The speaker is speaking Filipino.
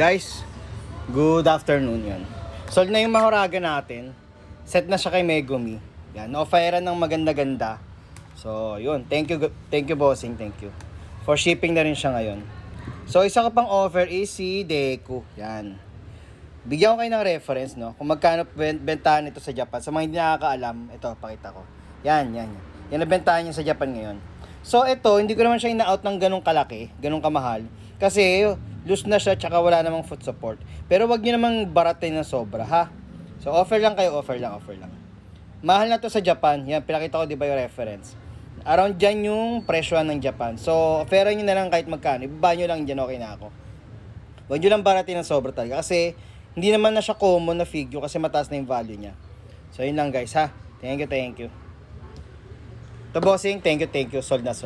Guys, good afternoon yun. Sold na yung Mahoraga natin. Set na siya kay Megumi. Yan, offeran ng maganda-ganda. So, yun. Thank you bossing, thank you. For shipping na rin siya ngayon. So, isa ka pang offer is si Deku. Yan. Bigyan ko kayo ng reference, no? Kung magkano bentahan ito sa Japan. Sa mga hindi nakakaalam, ito, pakita ko. Yan. Yan ang bentahan niya sa Japan ngayon. So, ito, hindi ko naman siya ina-out ng ganong kalaki, ganong kamahal. Kasi, loose na siya, tsaka wala namang foot support. Pero wag niyo namang baratin ng sobra, ha? So, offer lang kayo, offer lang. Mahal na to sa Japan. Yan, pinakita ko, di ba yung reference? Around dyan yung presyo ng Japan. So, offeran nyo na lang kahit magkano. Ibaba nyo lang dyan, okay na ako. Huwag nyo lang baratin ng sobra talaga. Kasi, hindi naman na siya common na figure kasi mataas na yung value niya. So, yun lang guys, ha? Thank you. To bossing, thank you. Sold na.